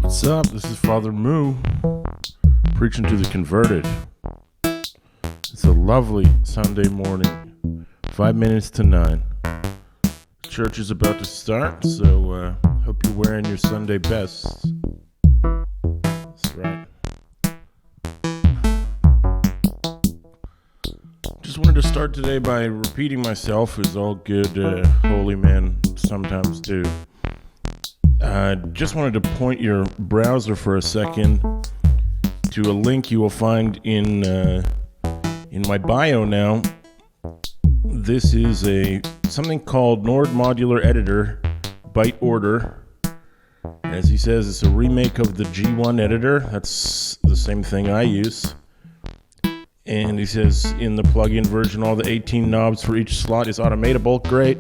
What's up? This is Father Moo, preaching to the converted. It's a lovely Sunday morning, 5 minutes to 9. Church is about to start, so hope you're wearing your Sunday best. That's right. Just wanted to start today by repeating myself, as all good holy men sometimes do. Just wanted to point your browser for a second to a link you will find in my bio now. This is something called Nord Modular Editor Byte Order. As he says, it's a remake of the G1 editor. That's the same thing I use. And he says in the plugin version, all the 18 knobs for each slot is automatable. Great.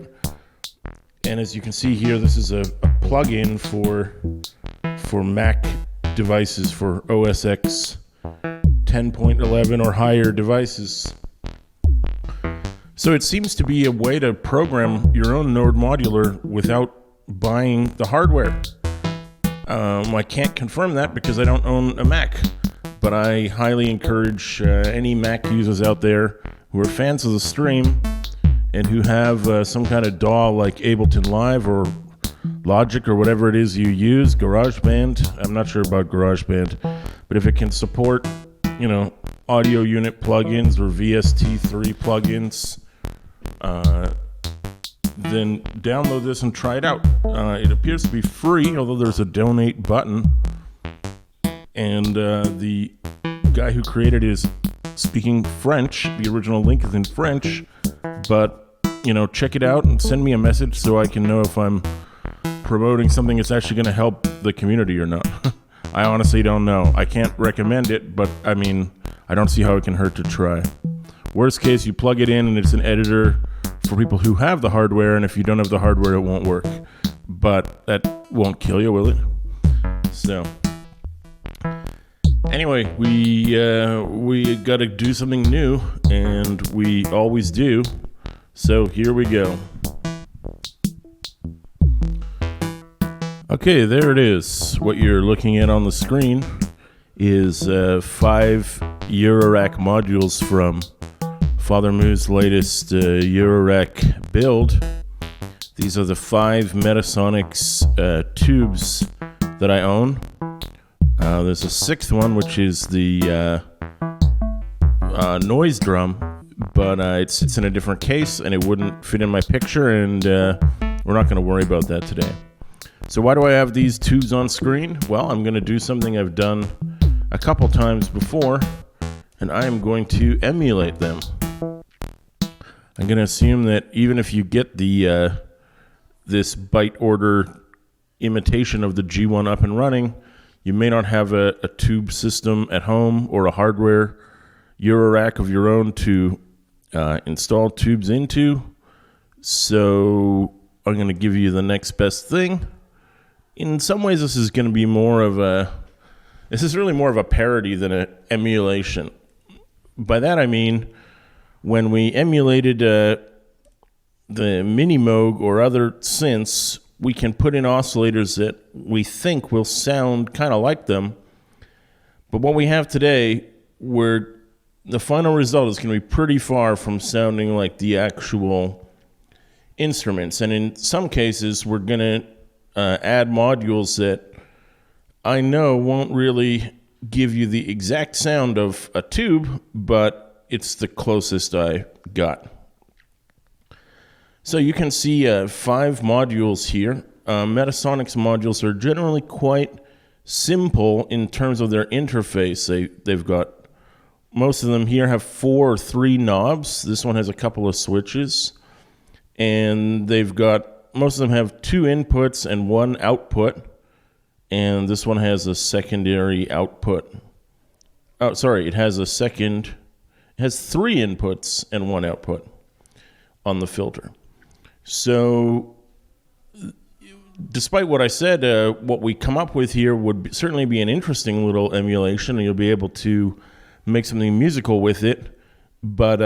And as you can see here, this is a plugin for Mac devices, for OS X 10.11 or higher devices. So it seems to be a way to program your own Nord Modular without buying the hardware. I can't confirm that because I don't own a Mac, but I highly encourage any Mac users out there who are fans of the stream and who have some kind of DAW like Ableton Live or Logic or whatever it is you use, GarageBand. I'm not sure about GarageBand, but if it can support, audio unit plugins or VST3 plugins, then download this and try it out. It appears to be free, although there's a donate button. And the guy who created it is speaking French. The original link is in French, but check it out and send me a message so I can know if I'm promoting something that's actually going to help the community or not. I honestly don't know. I can't recommend it, but I don't see how it can hurt to try. Worst case, you plug it in and it's an editor for people who have the hardware, and if you don't have the hardware, it won't work. But that won't kill you, will it? So anyway, we got to do something new, and we always do. So here we go. Okay, there it is. What you're looking at on the screen is 5 Eurorack modules from Father Moo's latest Eurorack build. These are the 5 Metasonix tubes that I own. There's a 6th one, which is the noise drum, but it sits in a different case and it wouldn't fit in my picture, and we're not going to worry about that today. So why do I have these tubes on screen? Well, I'm going to do something I've done a couple times before, and I am going to emulate them. I'm going to assume that even if you get the this byte order imitation of the G1 up and running, you may not have a tube system at home or a hardware Eurorack of your own to install tubes into. So I'm going to give you the next best thing. In some ways, this is going to be this is really more of a parody than an emulation. By that I mean, when we emulated the Mini Moog or other synths, we can put in oscillators that we think will sound kind of like them. But what we have today, where the final result is going to be pretty far from sounding like the actual instruments. And in some cases, we're going to add modules that I know won't really give you the exact sound of a tube, but it's the closest I got. So you can see 5 modules here. Metasonix modules are generally quite simple in terms of their interface. They've got, most of them here have 4 or 3 knobs. This one has a couple of switches. And most of them have 2 inputs and 1 output. And this one has a secondary output. Oh, sorry, it has 3 inputs and 1 output on the filter. So despite what I said, what we come up with here would certainly be an interesting little emulation, and you'll be able to make something musical with it. But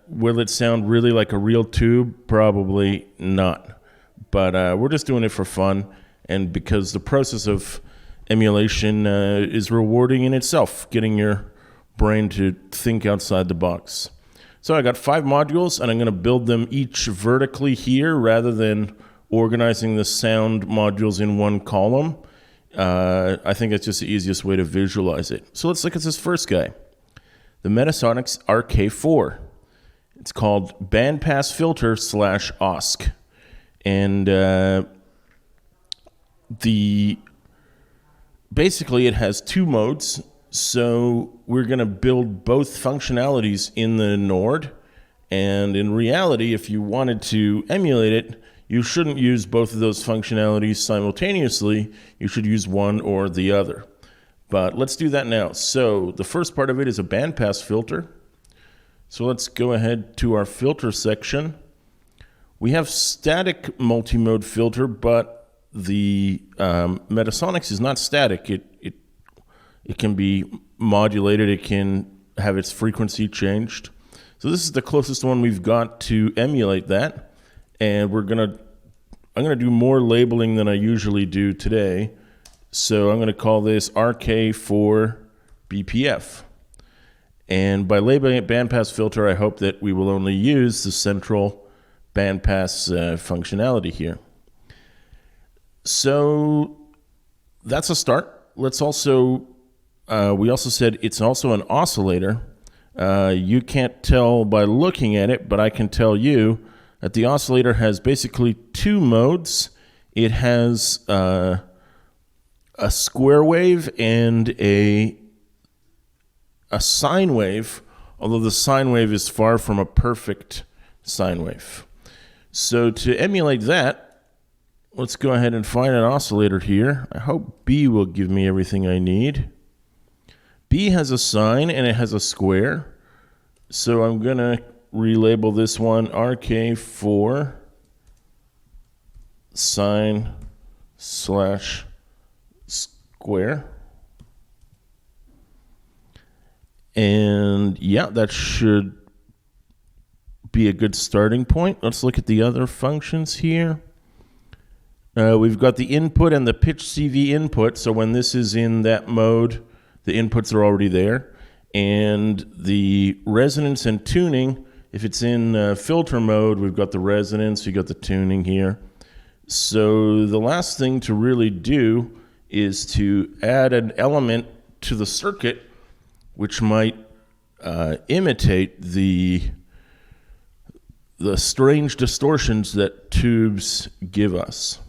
will it sound really like a real tube? Probably not. But we're just doing it for fun, and because the process of emulation is rewarding in itself, getting your brain to think outside the box. So I got 5 modules, and I'm going to build them each vertically here rather than organizing the sound modules in one column. I think that's just the easiest way to visualize it. So let's look at this first guy, the Metasonix RK4. It's called bandpass filter / OSC. And basically it has 2 modes. So we're going to build both functionalities in the Nord. And in reality, if you wanted to emulate it, you shouldn't use both of those functionalities simultaneously. You should use one or the other. But let's do that now. So the first part of it is a bandpass filter. So let's go ahead to our filter section. We have static multimode filter, but the Metasonix is not static. It can be modulated. It can have its frequency changed. So this is the closest one we've got to emulate that. And I'm gonna do more labeling than I usually do today. So I'm gonna call this RK4 BPF. And by labeling it bandpass filter, I hope that we will only use the central bandpass functionality here. So that's a start. Let's also, we also said it's also an oscillator. You can't tell by looking at it, but I can tell you that the oscillator has basically 2 modes. It has a square wave and a sine wave, although the sine wave is far from a perfect sine wave. So to emulate that, let's go ahead and find an oscillator here. I hope B will give me everything I need. B has a sine and it has a square. So I'm going to relabel this one RK4 sine / square. And yeah, that should be a good starting point. Let's look at the other functions here. We've got the input and the pitch CV input. So when this is in that mode, the inputs are already there. And the resonance and tuning, if it's in filter mode, we've got the resonance, we've got the tuning here. So the last thing to really do is to add an element to the circuit which might imitate the strange distortions that tubes give us.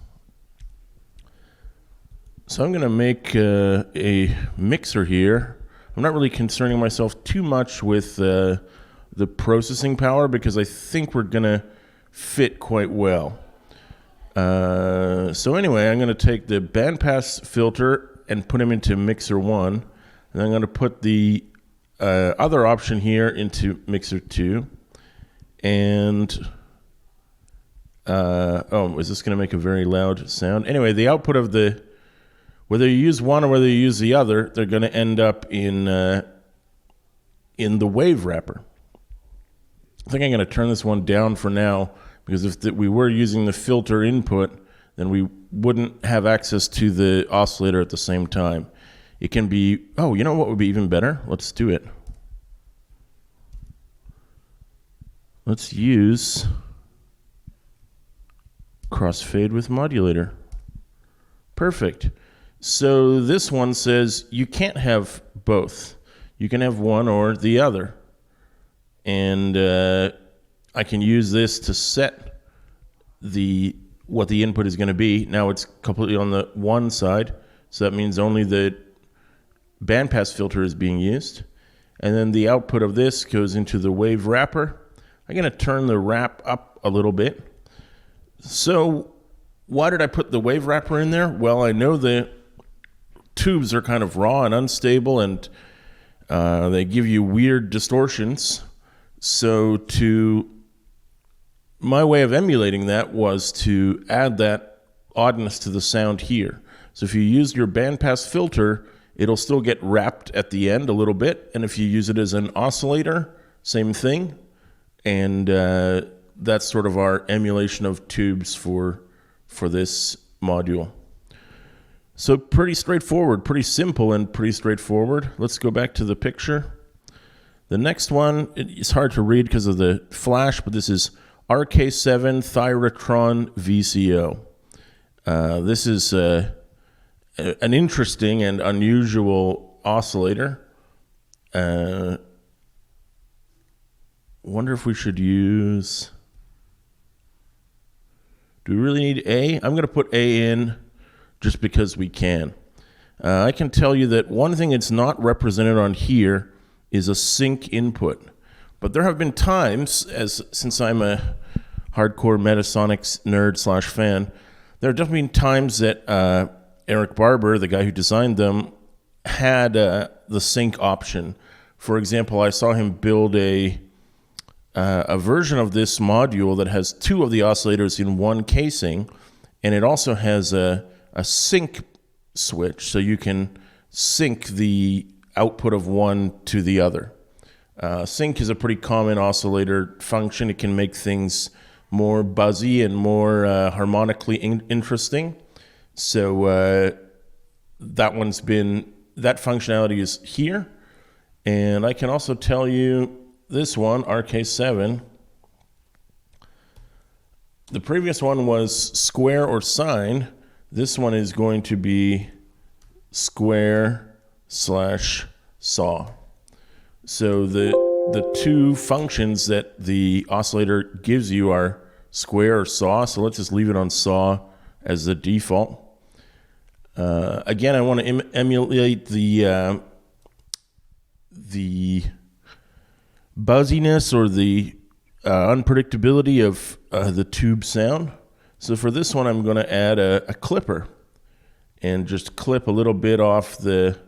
So I'm going to make a mixer here. I'm not really concerning myself too much with the processing power because I think we're going to fit quite well. So anyway, I'm going to take the bandpass filter and put them into mixer 1. And I'm going to put the other option here into mixer 2. And, is this going to make a very loud sound? Anyway, the output of whether you use one or whether you use the other, they're going to end up in the wave wrapper. I think I'm going to turn this one down for now because if we were using the filter input, then we wouldn't have access to the oscillator at the same time. It can be, you know what would be even better? Let's do it. Let's use crossfade with modulator. Perfect. So this one says you can't have both. You can have one or the other. And I can use this to set what the input is going to be. Now it's completely on the one side, so that means only the bandpass filter is being used. And then the output of this goes into the wave wrapper. I'm going to turn the wrap up a little bit. So why did I put the wave wrapper in there? Well, I know the tubes are kind of raw and unstable, and they give you weird distortions. So my way of emulating that was to add that oddness to the sound here. So if you use your bandpass filter, it'll still get wrapped at the end a little bit. And if you use it as an oscillator, same thing. And that's sort of our emulation of tubes for this module. So pretty straightforward, pretty simple and pretty straightforward. Let's go back to the picture. The next one, it's hard to read because of the flash, but this is RK7 Thyratron VCO. This is an interesting and unusual oscillator. Wonder if we should use... Do we really need A? I'm going to put A in just because we can. I can tell you that one thing that's not represented on here is a sync input. But there have been times, since I'm a hardcore Metasonix nerd / fan, there have definitely been times that Eric Barber, the guy who designed them, had the sync option. For example, I saw him build a version of this module that has two of the oscillators in one casing, and it also has a sync switch, so you can sync the output of one to the other. Sync is a pretty common oscillator function. It can make things more buzzy and more harmonically interesting. So that functionality is here. And I can also tell you this one, RK7, the previous one was square or sine. This one is going to be square/saw. So the two functions that the oscillator gives you are square or saw. So let's just leave it on saw as the default. Again, I want to emulate the buzziness or the unpredictability of the tube sound. So for this one, I'm going to add a clipper and just clip a little bit off the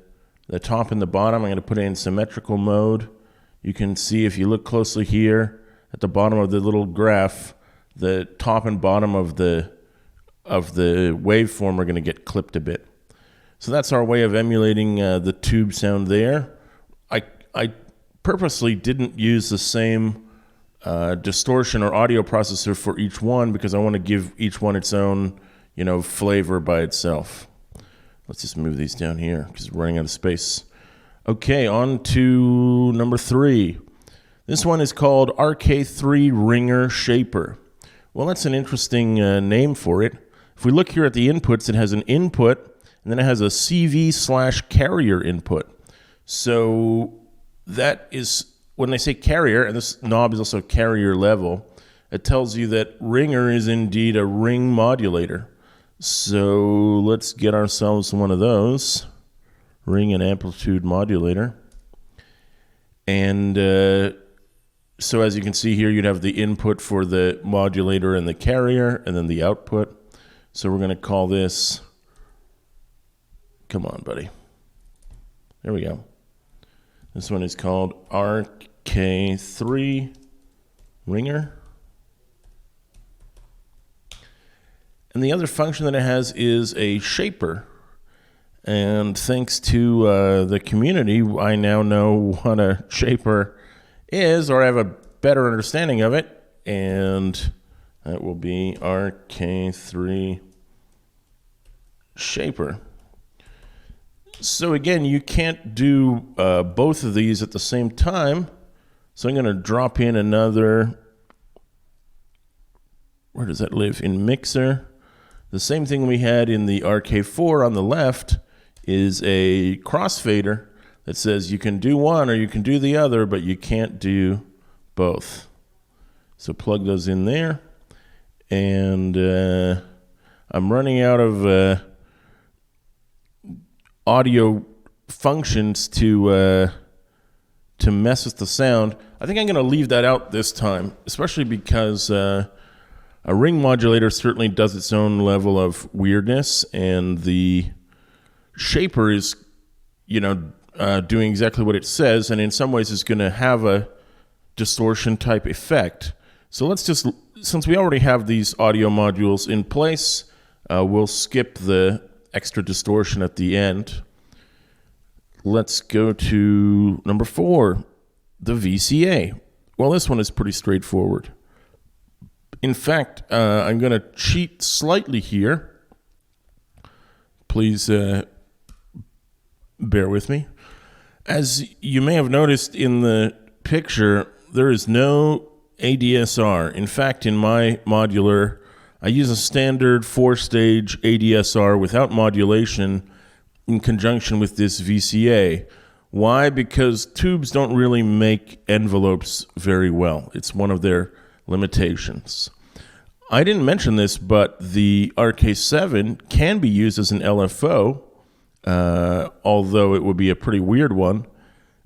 top and the bottom. I'm going to put it in symmetrical mode. You can see if you look closely here at the bottom of the little graph, the top and bottom of the waveform are going to get clipped a bit. So that's our way of emulating the tube sound there. I purposely didn't use the same distortion or audio processor for each one because I want to give each one its own, flavor by itself. Let's just move these down here because we're running out of space. Okay, on to number 3. This one is called RK3 Ringer Shaper. Well, that's an interesting name for it. If we look here at the inputs, it has an input, and then it has a CV/carrier input. So that is, when they say carrier, and this knob is also carrier level, it tells you that ringer is indeed a ring modulator. So let's get ourselves one of those, ring and amplitude modulator. And so as you can see here, you'd have the input for the modulator and the carrier, and then the output. So we're going to call this, come on, buddy. There we go. This one is called RK3 Ringer. And the other function that it has is a shaper. And thanks to the community, I now know what a shaper is, or I have a better understanding of it. And that will be RK3 shaper. So again, you can't do both of these at the same time. So I'm going to drop in another, where does that live? In mixer. The same thing we had in the RK4 on the left is a crossfader that says you can do one or you can do the other, but you can't do both. So plug those in there. And I'm running out of audio functions to mess with the sound. I think I'm going to leave that out this time, especially because a ring modulator certainly does its own level of weirdness, and the shaper is, doing exactly what it says, and in some ways is going to have a distortion type effect. So let's just, since we already have these audio modules in place, we'll skip the extra distortion at the end. Let's go to number 4, the VCA. Well, this one is pretty straightforward. In fact, I'm going to cheat slightly here. please bear with me. As you may have noticed in the picture, there is no ADSR. In fact, in my modular, I use a standard 4-stage ADSR without modulation in conjunction with this VCA. Why? Because tubes don't really make envelopes very well. It's one of their limitations. I didn't mention this, but the RK7 can be used as an LFO, although it would be a pretty weird one.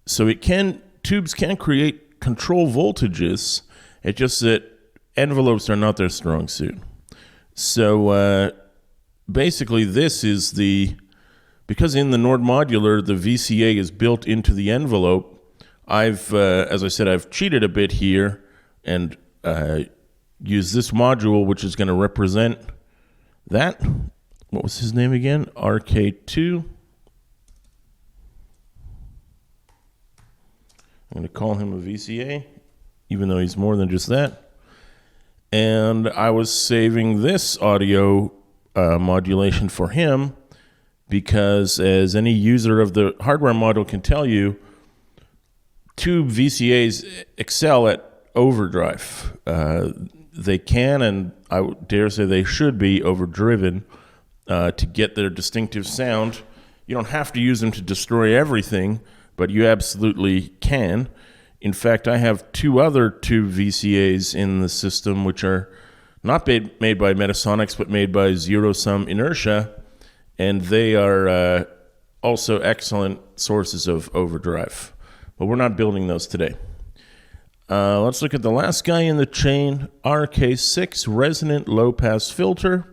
So tubes can create control voltages. It's just that envelopes are not their strong suit. So basically this is because in the Nord Modular, the VCA is built into the envelope, as I said, I've cheated a bit here and used this module, which is going to represent that. What was his name again? RK2. I'm going to call him a VCA, even though he's more than just that. And I was saving this audio modulation for him because, as any user of the hardware module can tell you, tube VCAs excel at overdrive. They can, and I dare say they should be, overdriven to get their distinctive sound. You don't have to use them to destroy everything, but you absolutely can. In fact, I have two other tube VCAs in the system, which are not made by Metasonix, but made by Zero-Sum Inertia, and they are also excellent sources of overdrive. But we're not building those today. Let's look at the last guy in the chain, RK6 resonant low-pass filter.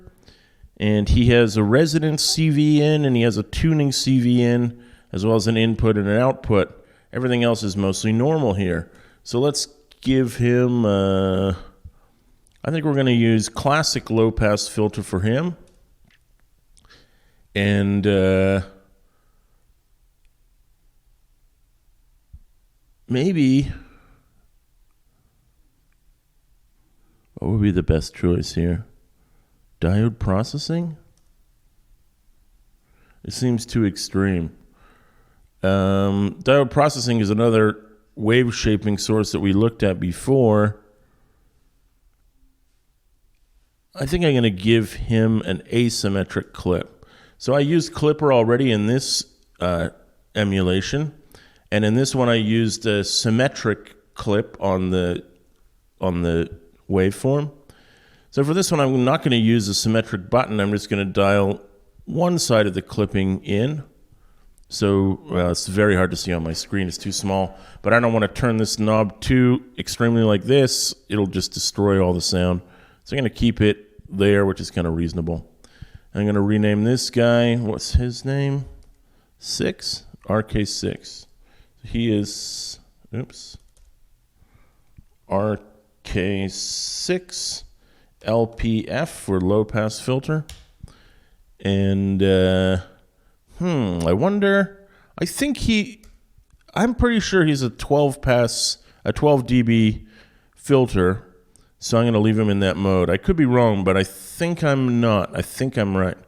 And he has a resonance CV in, and he has a tuning CV in, as well as an input and an output. Everything else is mostly normal here. So let's give him, I think we're going to use classic low-pass filter for him. And maybe, what would be the best choice here? Diode processing? It seems too extreme. Diode processing is another wave shaping source that we looked at before. I think I'm going to give him an asymmetric clip. So I used Clipper already in this emulation, and in this one I used a symmetric clip on the waveform. So for this one, I'm not going to use a symmetric button. I'm just going to dial one side of the clipping in. So it's very hard to see on my screen. It's too small. But I don't want to turn this knob too extremely like this. It'll just destroy all the sound. So I'm going to keep it there, which is kind of reasonable. I'm going to rename this guy. What's his name? 6? RK6. He is, RK6 LPF for low pass filter. And I wonder, I'm pretty sure he's a 12 dB filter, so I'm going to leave him in that mode. I could be wrong, but I think I'm not. I think I'm right.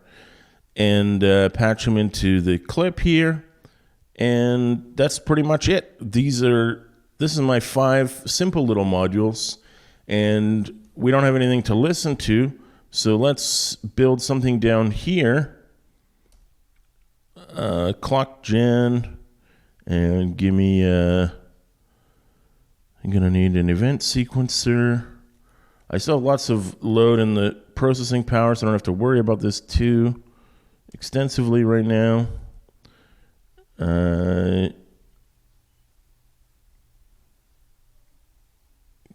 And patch him into the clip here, and that's pretty much it. This is my 5 simple little modules, and we don't have anything to listen to, so let's build something down here. Clock gen, and give me I'm gonna need an event sequencer. I still have lots of load in the processing power, so I don't have to worry about this too extensively right now.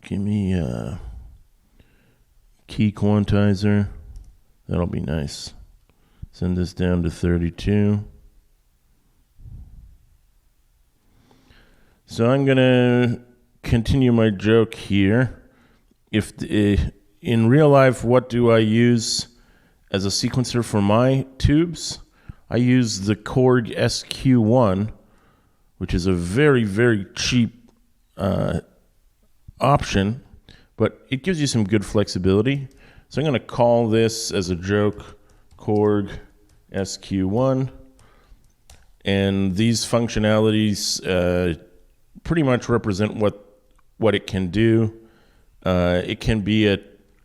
Give me a key quantizer. That'll be nice. Send this down to 32. So I'm going to continue my joke here. In real life, what do I use as a sequencer for my tubes? I use the Korg SQ1, which is a very, very cheap option, but it gives you some good flexibility. So I'm going to call this, as a joke, Korg SQ1. And these functionalities pretty much represent what it can do. It can be a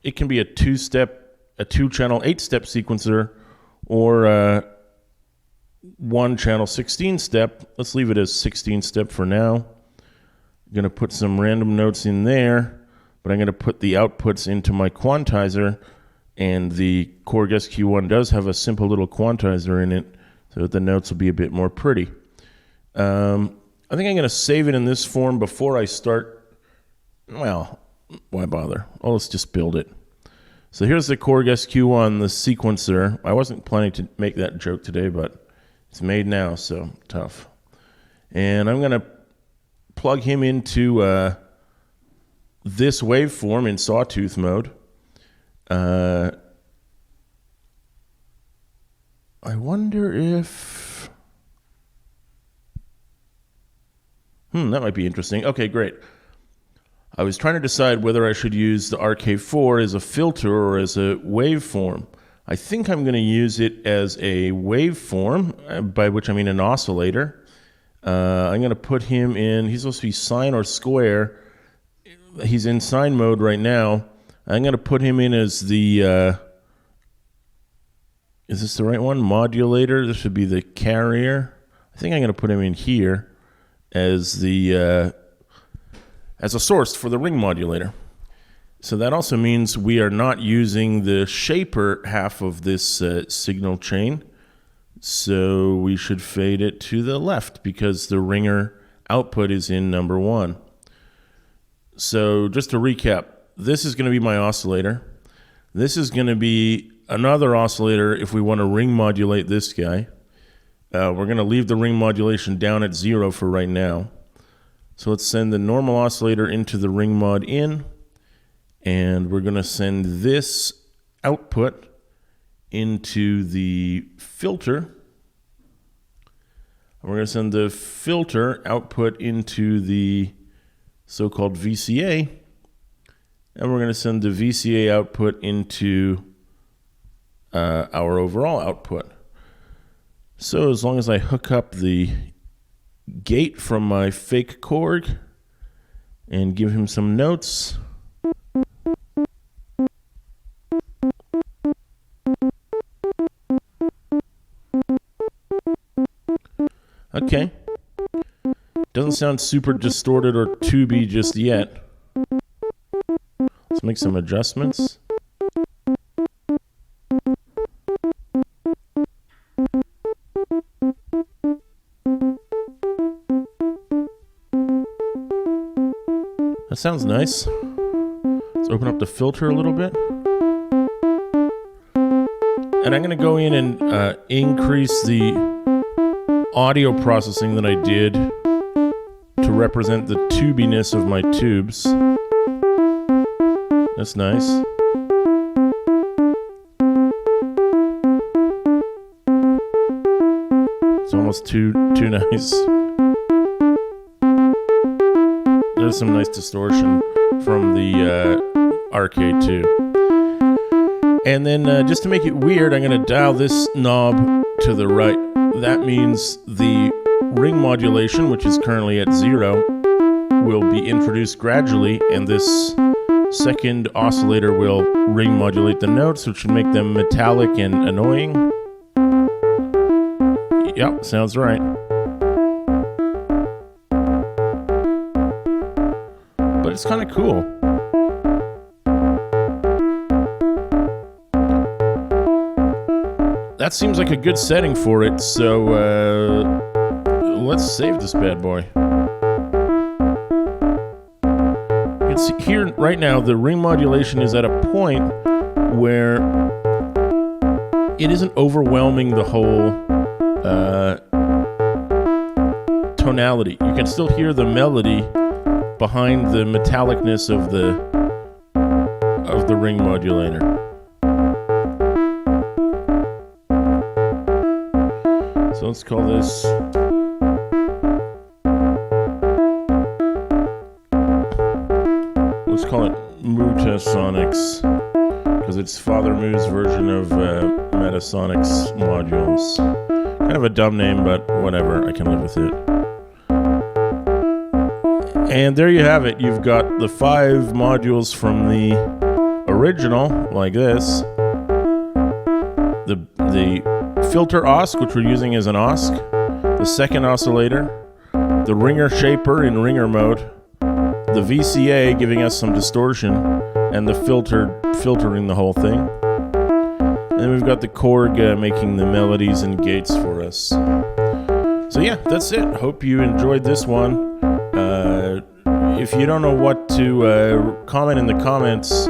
2-step, a 2-channel 8-step sequencer, or a 1-channel 16-step. Let's leave it as 16-step for now. I'm going to put some random notes in there, but I'm going to put the outputs into my quantizer, and the Korg SQ1 does have a simple little quantizer in it, so that the notes will be a bit more pretty. I think I'm going to save it in this form before I start. Well, why bother? Oh, let's just build it. So here's the Korg SQ1, the sequencer. I wasn't planning to make that joke today, but it's made now, so tough. And I'm going to plug him into this waveform in sawtooth mode. I wonder if... that might be interesting. Okay, great. I was trying to decide whether I should use the RK4 as a filter or as a waveform. I think I'm going to use it as a waveform, by which I mean an oscillator. I'm going to put him in... He's supposed to be sine or square. He's in sine mode right now. I'm going to put him in as the... is this the right one? Modulator. This should be the carrier. I think I'm going to put him in here as the as a source for the ring modulator. So that also means we are not using the shaper half of this signal chain. So we should fade it to the left because the ringer output is in number 1. So just to recap, this is going to be my oscillator. This is going to be another oscillator if we want to ring modulate this guy. We're going to leave the ring modulation down at 0 for right now. So let's send the normal oscillator into the ring mod in, and we're going to send this output into the filter. And we're going to send the filter output into the so-called VCA, and we're going to send the VCA output into our overall output. So as long as I hook up the gate from my fake Korg and give him some notes. Okay. Doesn't sound super distorted or tubey just yet. Let's make some adjustments. That sounds nice. Let's open up the filter a little bit. And I'm going to go in and increase the audio processing that I did to represent the tubiness of my tubes. That's nice. It's almost too nice. There's some nice distortion from the RK2. And then just to make it weird, I'm going to dial this knob to the right. That means the ring modulation, which is currently at 0, will be introduced gradually, and this second oscillator will ring modulate the notes, which should make them metallic and annoying. Yep, sounds right. But it's kind of cool. That seems like a good setting for it, so let's save this bad boy. You can see here right now the ring modulation is at a point where it isn't overwhelming the whole tonality. You can still hear the melody behind the metallicness of the ring modulator. So let's call this Metasonix, because it's Father Moo's version of Metasonix modules. Kind of a dumb name, but whatever, I can live with it. And there you have it. You've got the 5 modules from the original, like this. The filter OSC, which we're using as an OSC. The second oscillator. The ringer shaper in ringer mode. The VCA giving us some distortion. And the filtering the whole thing. And then we've got the Korg making the melodies and gates for us. So yeah, that's it. Hope you enjoyed this one. If you don't know what to comment in the comments,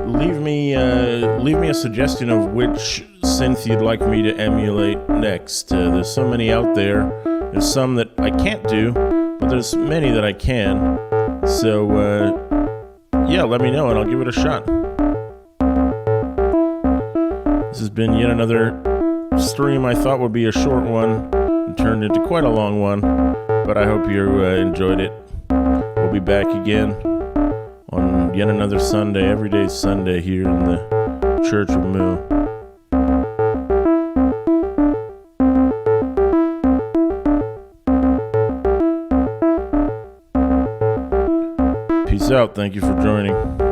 leave me a suggestion of which synth you'd like me to emulate next. There's so many out there. There's some that I can't do, but there's many that I can. So yeah, let me know and I'll give it a shot. This has been yet another stream I thought would be a short one and turned into quite a long one, but I hope you enjoyed it. We'll be back again on yet another Sunday, every day's Sunday here in the Church of Moo. Peace out. Thank you for joining.